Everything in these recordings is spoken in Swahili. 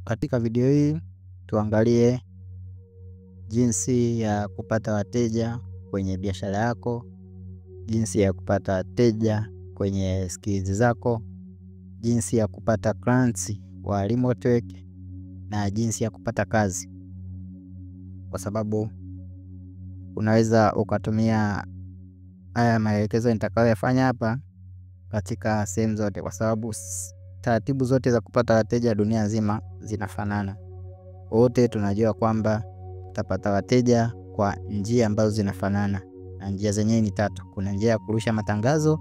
Katika video hii tuangalie jinsi ya kupata wateja kwenye biashara yako, jinsi ya kupata wateja kwenye skills zako, jinsi ya kupata clients wa remote work na jinsi ya kupata kazi. Kwa sababu unaweza ukatumia haya maelekezo nitakayofanya hapa katika sehemu zote, kwa sababu taratibu zote za kupata wateja dunia nzima zinafanana. Wote tunajua kwamba tutapata wateja kwa njia ambazo zinafanana, na njia zenyewe ni tatu. Kuna njia ya kurusha matangazo,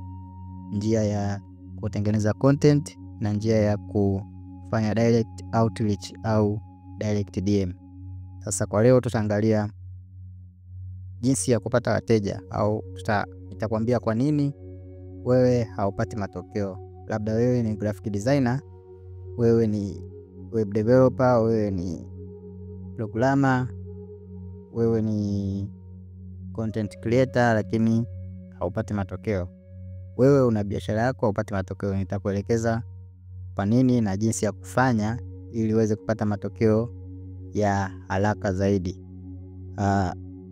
njia ya kutengeneza content na njia ya kufanya direct outreach au direct DM. Sasa kwa leo tutaangalia jinsi ya kupata wateja, au nitakwambia kwa nini wewe haupati matokeo. Labda wewe ni graphic designer, wewe ni web developer, wewe ni programmer, wewe ni content creator, lakini haupati matokeo. Wewe una biashara yako haupati matokeo. Nitakuelekeza kwa nini na jinsi ya kufanya ili uweze kupata matokeo ya haraka zaidi.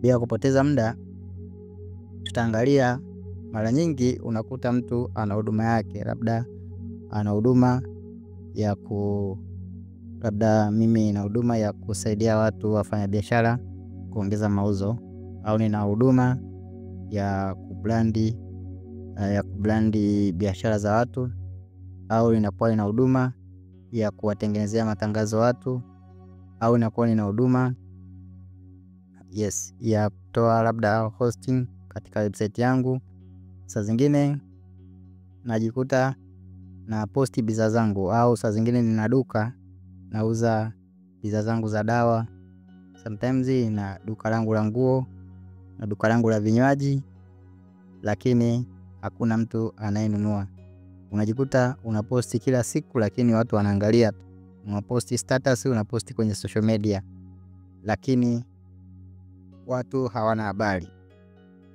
Bila kupoteza muda, tutaangalia. Mara nyingi unakuta mtu ana huduma yake, labda ana huduma ya labda mimi nina huduma ya kusaidia watu wafanya biashara kuongeza mauzo, au nina huduma ya kubrandi biashara za watu, au inakuwa nina huduma ya kuwatengenezea matangazo watu, au inakuwa nina huduma ya kutoa labda hosting katika website yangu. Saa zingine najikuta na posti bidhaa zangu, au saa zingine nina duka nauza bidhaa zangu za dawa. Sometimes na duka langu la nguo na duka langu la vinywaji, lakini hakuna mtu anayenunua. Unajikuta unaposti kila siku, lakini watu wanaangalia tu. Unaposti status, unaposti kwenye social media, lakini watu hawana habari.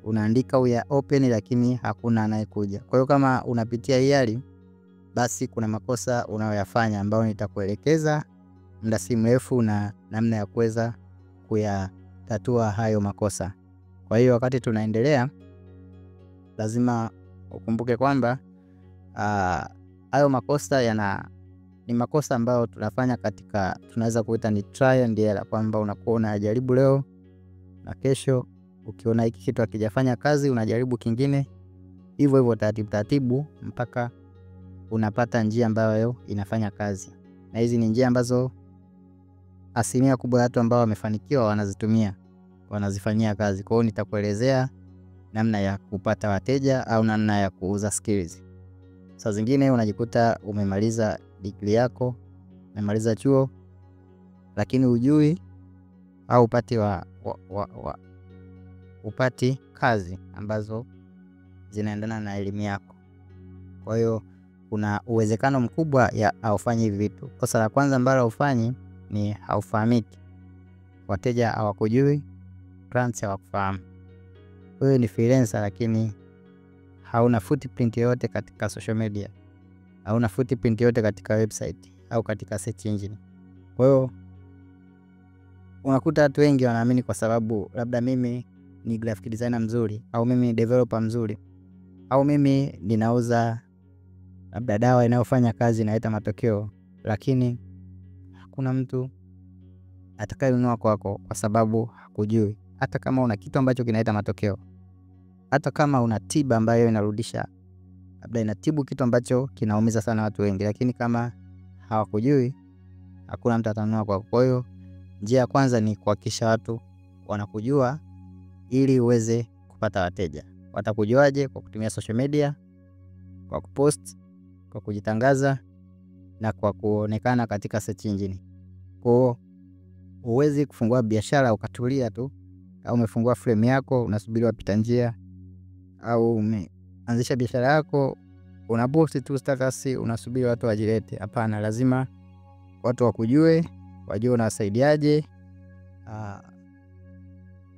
Unaandika we are open, lakini hakuna anayekuja. Kwa hiyo kama unapitia hili, basi kuna makosa unayoyafanya ambayo nitakuelekeza muda si mrefu na namna ya kuweza kuyatatua hayo makosa. Kwa hiyo wakati tunaendelea, lazima ukumbuke kwamba hayo makosa ni makosa ambayo tunafanya katika, tunaweza kuita ni try and error, kwamba unakuwa unajaribu leo na kesho ukiona hiki kitu hakijafanya kazi unajaribu kingine, hivyo hivyo taratibu mpaka unapata njia ambayo inafanya kazi. Na hizi ni njia ambazo asilimia kubwa ya watu ambao wamefanikiwa wanazitumia, wanazifanyia kazi. Kwa hiyo nitakuelezea namna ya kupata wateja au namna ya kuuza skills. Saa zingine unajikuta umemaliza degree yako, umemaliza chuo, lakini hujui au upati kazi ambazo zinaendana na elimu yako. Kwa hiyo kuna uwezekano mkubwa ya haufanyi hivi vitu. Kosa la kwanza ambalo haufanyi ni haufahamiki. Wateja hawakujui, clients hawakufahamu. Wewe ni freelancer, lakini hauna footprint yoyote katika social media, hauna footprint yoyote katika website au katika search engine. Kwa hiyo unakuta watu wengi wanaamini kwa sababu labda mimi ni graphic designer mzuri, au mimi ni developer mzuri, au mimi ninauza labda dawa inayofanya kazi inaleta matokeo, lakini hakuna mtu atakayenunua kwako kwa sababu hakujui. Hata kama una kitu ambacho kinaleta matokeo, hata kama una tiba ambayo inarudisha, labda inatibu kitu ambacho kinaumiza sana watu wengi, lakini kama hawakujui, hakuna mtu atanunua kwako. Kwa hiyo njia ya kwanza ni kuhakikisha watu wanakujua ili uweze kupata wateja. Watakujuaje? Kwa kutumia social media, kwa kupost, kwa kujitangaza na kwa kuonekana katika search engine. Kwa hiyo huwezi kufungua biashara ukatulia tu, au umefungua frame yako unasubiri wapita njia, au umeanzisha biashara yako unapost tu status unasubiri watu wajilete. Hapana, lazima watu wakujue, wajue unawasaidiaje,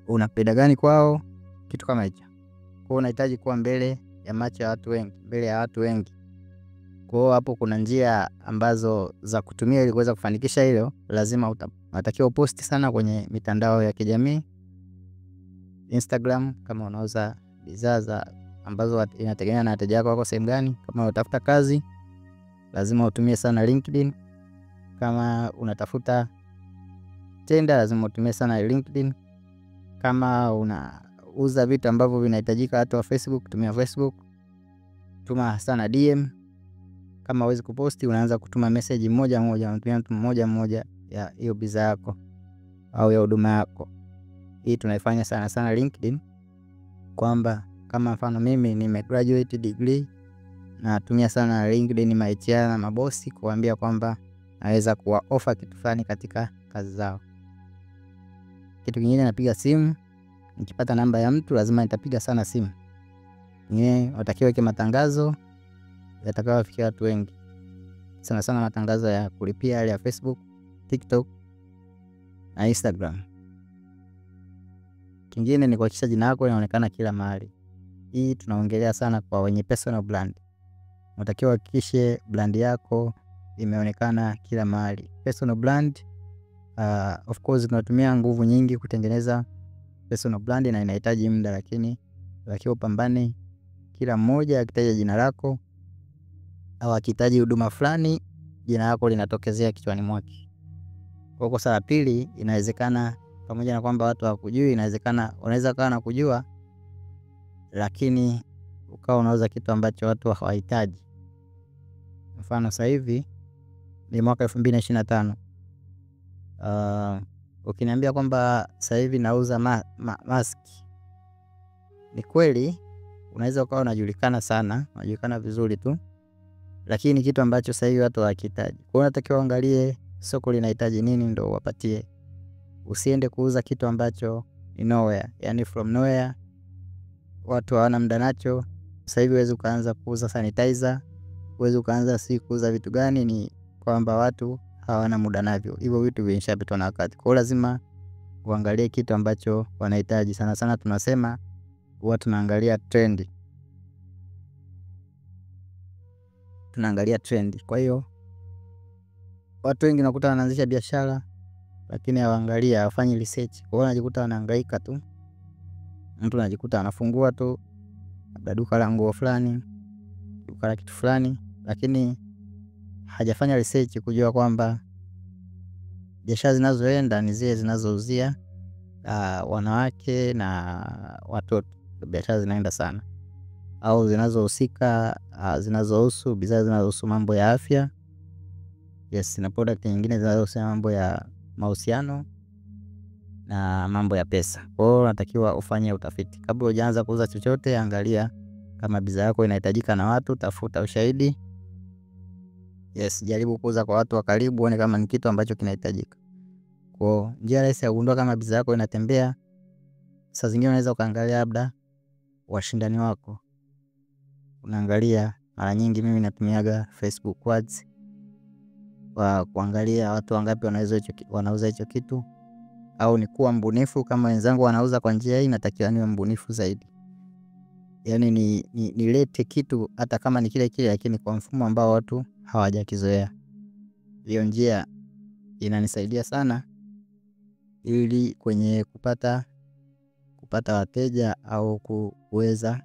una faida gani kwao, kitu kama hicho. Kwa hiyo unahitaji kuwa mbele ya macho ya watu wengi, mbele ya watu wengi. Kwa hiyo hapo kuna njia ambazo za kutumia ili kuweza kufanikisha hilo. Lazima unatakiwa uposti sana kwenye mitandao ya kijamii. Instagram kama unauza bidhaa ambazo inategemea na wateja wako wako sehemu gani. Kama unatafuta kazi lazima utumie sana LinkedIn. Kama unatafuta tenda lazima utumie sana LinkedIn. Kama unauza vitu ambavyo vinahitajika hata wa Facebook, tumia Facebook. Tuma sana DM. Kama huwezi kuposti unaanza kutuma message moja unatumia mtu mmoja ya hiyo bidhaa yako au ya huduma yako. Hii tunaifanya sana LinkedIn, kwamba kama mfano mimi nimegraduate degree na natumia sana LinkedIn maHR na mabosi kuambia kwamba naweza kuwa offer kitu fulani katika kazi zao. Kitu kingine, napiga simu. Nikipata namba ya mtu lazima nitapiga sana simu. Watakiwa weke matangazo yatakayowafikia watu wengi. Sana matangazo ya kulipia yale ya Facebook, TikTok na Instagram. Kingine ni kuhakikisha jina lako linaonekana kila mahali. Hii tunaongelea sana kwa wenye personal brand. Unatakiwa uhakikishe brand yako imeonekana kila mahali. Personal brand, of course tunatumia nguvu nyingi kutengeneza personal brand na inahitaji muda, lakini upambane. Kila mmoja akitaja jina lako au akihitaji huduma fulani, jina lako linatokezea kichwani mwake. Kwa kosa la pili, inawezekana pamoja na kwamba watu hawakujui, inawezekana unaweza kuwa na kujua lakini ukawa unauza kitu ambacho watu hawahitaji. Mfano sasa hivi ni mwaka 2025. Ukiniambia kwamba sasa hivi nauza mask, ni kweli unaweza ukawa unajulikana sana, unajulikana vizuri tu, lakini kitu ambacho sasa hivi watu hawahitaji. Kwa hiyo unatakiwa uangalie soko linahitaji nini ndio uwapatie. Usiende kuuza kitu ambacho ni nowhere, yani from nowhere, watu hawana muda nacho. Sasa hivi huwezi ukaanza kuuza sanitizer, huwezi ukaanza kuuza vitu gani, ni kwamba watu hawana muda navyo. Hivyo vitu vimeshapitwa na wakati. Kwa hiyo lazima uangalie kitu ambacho wanahitaji. Sana tunasema huwa tunaangalia trend. Tunaangalia trend. Kwa hiyo watu wengi nakuta wanaanzisha biashara lakini hawaangalia, hawafanyi research. Kwa hiyo wanajikuta wanahangaika tu. Mtu anajikuta anafungua tu labda duka la nguo fulani, duka la kitu fulani, lakini hajafanya research kujua kwamba biashara zinazoenda ni zile zinazouzia wanawake na watoto. Biashara zinaenda sana, au zinazohusika zinazohusu bidhaa zinazohusu mambo ya afya. Yes, na product nyingine zinazohusu mambo ya mahusiano na mambo ya pesa. Kwa hiyo unatakiwa ufanye utafiti kabla hujaanza kuuza chochote. Angalia kama bidhaa yako inahitajika na watu, tafuta ushahidi. Yes, jaribu kuuza kwa watu wa karibu, uone kama ni kitu ambacho kinahitajika. Kwa njia rahisi ya kugundua kama bidhaa yako inatembea, saa zingine unaweza ukaangalia labda washindani wako. Unaangalia, mara nyingi mimi natumiaga Facebook Ads kwa kuangalia watu wangapi wanauza hicho kitu, au ni kuwa mbunifu. Kama wenzangu wanauza kwa njia hii, natakiwa niwe mbunifu zaidi. Yani nilete kitu hata kama ni kile lakini kwa mfumo ambao watu hawajakizoea. Hiyo njia inanisaidia sana ili kwenye kupata wateja au kuweza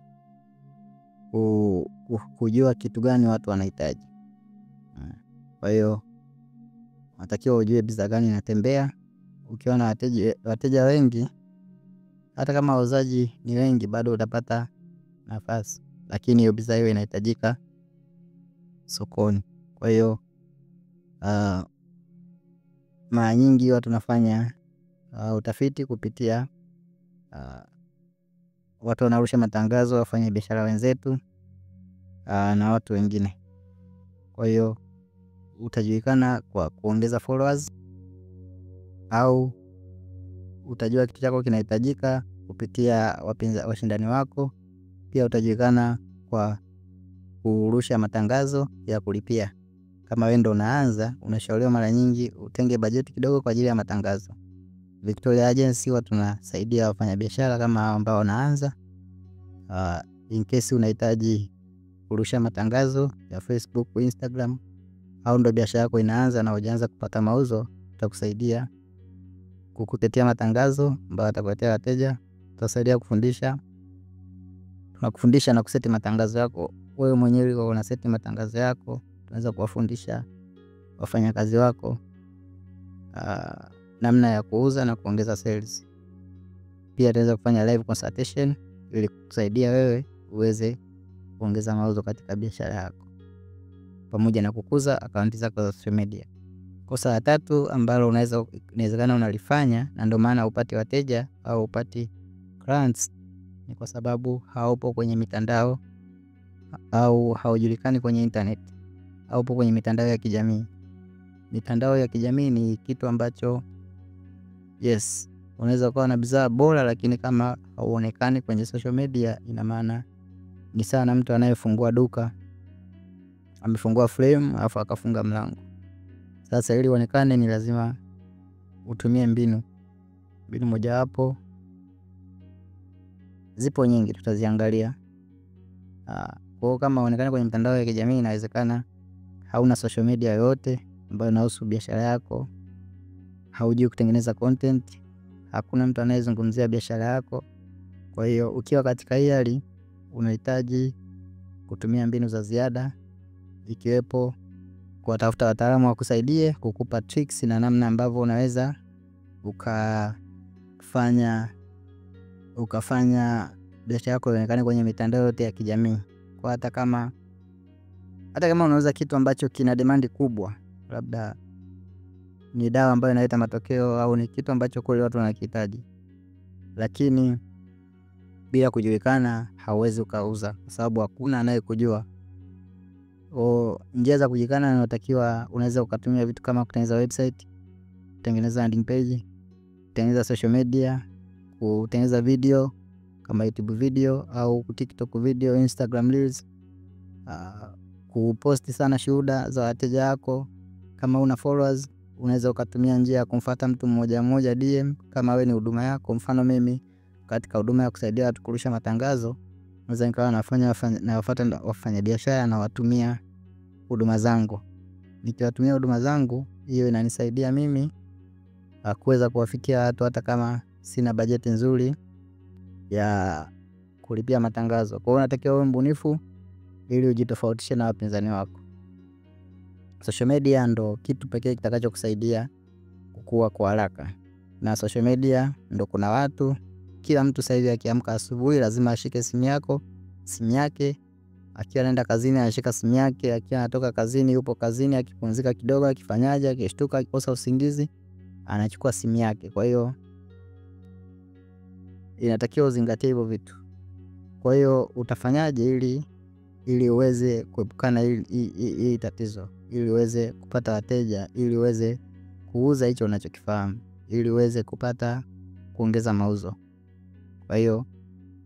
kujua kitu gani watu wanahitaji. Kwa hiyo unatakiwa ujue bidhaa gani inatembea. Ukiwa na wateja wengi, hata kama wauzaji ni wengi, bado utapata nafasi, lakini hiyo bidhaa hiyo inahitajika sokoni. Kwa hiyo mara nyingi watu tunafanya utafiti kupitia watu wanarusha matangazo, wafanya biashara wenzetu na watu wengine. Kwa hiyo utajulikana kwa kuongeza followers, au utajua kitu chako kinahitajika kupitia washindani wako. Pia utajulikana kwa kurusha matangazo ya kulipia. Kama wewe ndo unaanza, unashauriwa mara nyingi utenge bajeti kidogo kwa ajili ya matangazo. Victoria Agency huwa tunasaidia wafanyabiashara kama hao ambao wanaanza. In case unahitaji kurusha matangazo ya Facebook, Instagram, au ndo biashara yako inaanza na hujaanza kupata mauzo, tutakusaidia kukutetea matangazo ambayo atakuletea wateja. Tutasaidia kufundisha, tunakufundisha na kuseti matangazo yako. Wewe mwenyewe una seti matangazo yako, tunaweza kuwafundisha wafanyakazi wako namna ya kuuza na kuongeza sales. Pia tunaweza kufanya live consultation ili kusaidia wewe uweze kuongeza mauzo katika biashara yako, pamoja na kukuza akaunti zako za social media. Kosa la tatu ambalo inawezekana unalifanya na ndio maana upate wateja au upate clients, ni kwa sababu haupo kwenye mitandao au haujulikani kwenye internet, haupo kwenye mitandao ya kijamii. Mitandao ya kijamii ni kitu ambacho unaweza kuwa na bidhaa bora, lakini kama hauonekani kwenye social media, ina maana ni sana mtu anayefungua duka, amefungua frame afu akafunga mlango. Sasa ili uonekane ni lazima utumie mbinu moja hapo. Zipo nyingi, tutaziangalia. Kwa kama uonekane kwenye mitandao ya kijamii, inawezekana hauna social media yoyote ambayo inahusu biashara yako, haujui kutengeneza content, hakuna mtu anayezungumzia biashara yako. Kwa hiyo ukiwa katika hii hali, unahitaji kutumia mbinu za ziada, ikiwepo kuwatafuta wataalamu wa kusaidie kukupa tricks na namna ambavyo unaweza ukafanya biashara yako ionekane kwenye mitandao yote ya kijamii. Kwa hata kama unauza kitu ambacho kina demand kubwa, labda ni dawa ambayo inaleta matokeo au ni kitu ambacho kweli watu wanakihitaji, lakini bila kujulikana hauwezi ukauza, kwa sababu hakuna anayekujua. Njia za kujulikana inatakiwa, unaweza ukatumia vitu kama kutengeneza website, kutengeneza landing page, kutengeneza social media, kutengeneza video kama YouTube video au TikTok video, Instagram reels, kuposti sana shuhuda za wateja wako. Kama una followers, unaweza ukatumia njia ya kumfuata mtu mmoja mmoja DM kama wewe ni huduma yako. Mfano mimi katika huduma ya kusaidia watu kurusha matangazo, naweza nikawa nawafuata wafanyabiashara na watumia huduma zangu. Nikiwatumia huduma zangu, hiyo inanisaidia mimi kuweza kuwafikia watu hata kama sina bajeti nzuri ya kulipia matangazo. Kwa hiyo unatakiwa uwe mbunifu ili ujitofautishe na wapinzani wako. Social media ndo kitu pekee kitakachokusaidia kukua kwa haraka. Na social media ndo kuna watu, kila mtu sasa hivi akiamka asubuhi lazima ashike simu yake. Akiwa anaenda kazini anashika simu yake, akiwa anatoka kazini yupo kazini, akipumzika kidogo, akifanyaje, akishtuka, akikosa usingizi, anachukua simu yake. Kwa hiyo inatakiwa uzingatie hivyo vitu. Kwa hiyo utafanyaje ili uweze kuepukana hili tatizo, ili uweze kupata wateja, ili uweze kuuza hicho unachokifahamu, ili uweze kuongeza mauzo. Kwa hiyo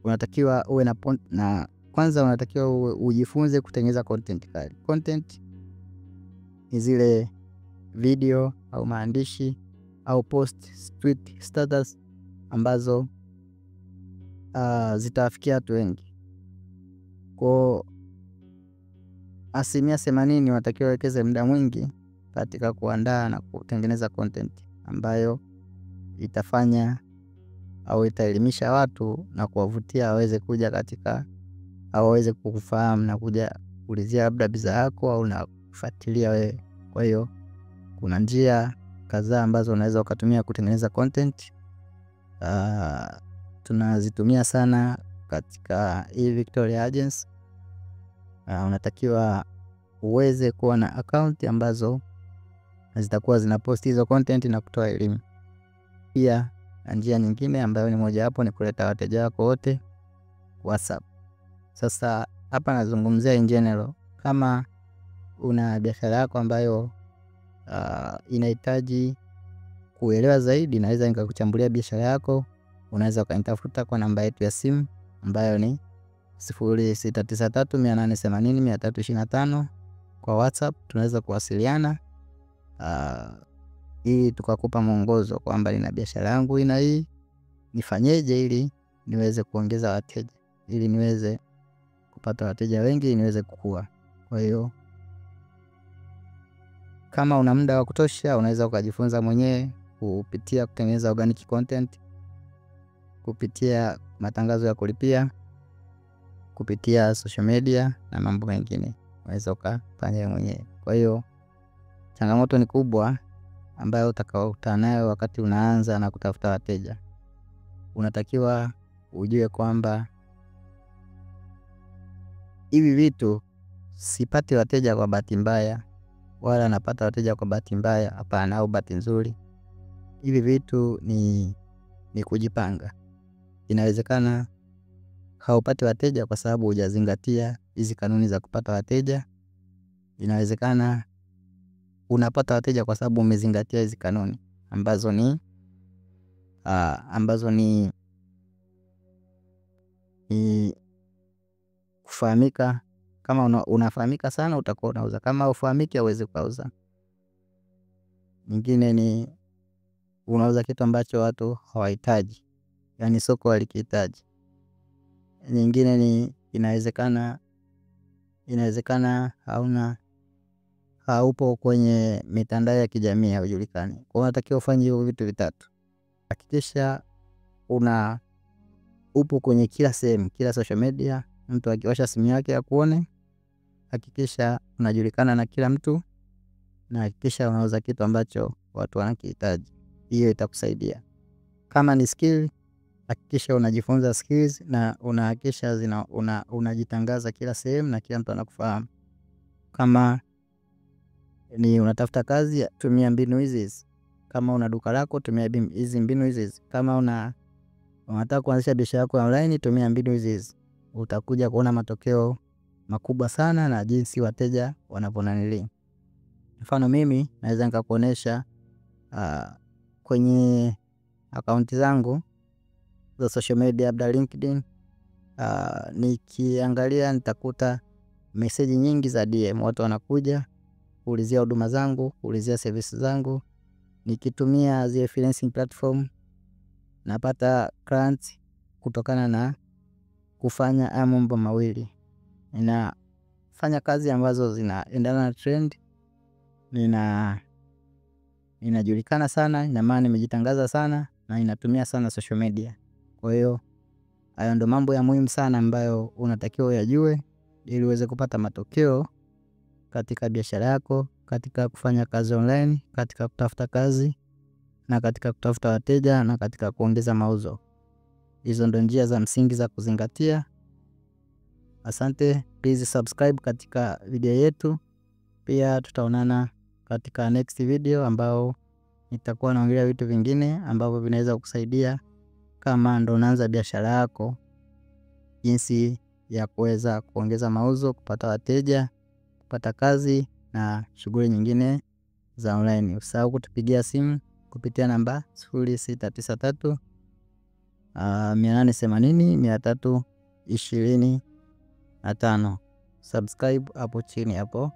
unatakiwa uwe na kwanza unatakiwa ujifunze kutengeneza content kali. Content ni zile video au maandishi au post, tweet, status ambazo zitawafikia watu wengi. Kwa 80% unatakiwa uwekeze muda mwingi katika kuandaa na kutengeneza content ambayo itafanya au itaelimisha watu na kuwavutia waweze kuja katika au waweze kukufahamu na kuja kuulizia labda bidhaa yako au na kufuatilia wewe. Kwa hiyo kuna njia kadhaa ambazo unaweza ukatumia kutengeneza content. Tunazitumia sana katika hii Victoria Agency. Unatakiwa uweze kuwa na account ambazo zitakuwa zinapost hizo content na kutoa elimu. Pia njia nyingine ambayo ni moja hapo ni kuleta wateja wako wote WhatsApp. Sasa hapa nazungumzia in general. Kama una biashara yako ambayo inahitaji kuelewa zaidi, naweza nikakuchambulia biashara yako. Unaweza ukanitafuta kwa namba yetu ya simu ambayo ni 0693880325. Kwa WhatsApp tunaweza kuwasiliana ili tukakupa mwongozo kwamba nina biashara yangu hii, nifanyeje ili niweze kuongeza wateja, ili niweze kupata wateja wengi niweze kukua. Kwa hiyo kama una muda wa kutosha, unaweza ukajifunza mwenyewe kupitia kutengeneza organic content, kupitia matangazo ya kulipia, kupitia social media na mambo mengine. Unaweza ukafanya mwenyewe. Kwa hiyo changamoto ni kubwa ambayo utakayokutana nayo wakati unaanza na kutafuta wateja. Unatakiwa ujue kwamba hivi vitu sipati wateja kwa bahati mbaya, wala napata wateja kwa bahati mbaya, hapana, au bahati nzuri. Hivi vitu ni kujipanga. Inawezekana haupati wateja kwa sababu hujazingatia hizi kanuni za kupata wateja. Inawezekana unapata wateja kwa sababu umezingatia hizi kanuni ambazo ni kufahamika. Kama unafahamika sana utakuwa unauza, kama ufahamiki hauwezi kuuza. Nyingine ni unauza kitu ambacho watu hawahitaji, yani soko halikihitaji. Nyingine ni inawezekana haupo kwenye mitandao ya kijamii, haujulikani. Kwa hiyo unatakiwa ufanye hivyo vitu vitatu. Hakikisha upo kwenye kila sehemu, kila social media, mtu akiwasha simu yake akuone. Hakikisha unajulikana na kila mtu, na hakikisha unauza kitu ambacho watu wanakihitaji. Hiyo itakusaidia. Kama ni skill, hakikisha unajifunza skills na unahakikisha unajitangaza kila sehemu na kila mtu anakufahamu. Kama ni unatafuta kazi, tumia mbinu hizi. Kama una duka lako, tumia hizi mbinu hizi. Kama unataka kuanzisha biashara yako online, tumia mbinu hizi. Utakuja kuona matokeo makubwa sana na jinsi wateja wanavyonanili. Mfano mimi naweza nikakuonesha kwenye akaunti zangu za social media, labda LinkedIn. Nikiangalia nitakuta message nyingi za DM. Watu wanakuja kuulizia huduma zangu, kuulizia service zangu. Nikitumia zile freelancing platform napata clients kutokana na kufanya mambo mawili. Ninafanya kazi ambazo zinaendana na trend. Ninajulikana sana, ina maana nimejitangaza sana, na ninatumia sana social media. Kwa hiyo hayo ndo mambo ya muhimu sana ambayo unatakiwa uyajue ili uweze kupata matokeo katika biashara yako, katika kufanya kazi online, katika kutafuta kazi, na katika kutafuta wateja, na katika kuongeza mauzo. Hizo ndo njia za msingi za kuzingatia. Asante, please subscribe katika video yetu. Pia tutaonana katika next video ambao nitakuwa naongelea vitu vingine ambavyo vinaweza kukusaidia kama ndo unaanza biashara yako, jinsi ya kuweza kuongeza mauzo, kupata wateja, kupata kazi na shughuli nyingine za online. Usahau kutupigia simu kupitia namba 0693 880 325. Subscribe hapo chini hapo.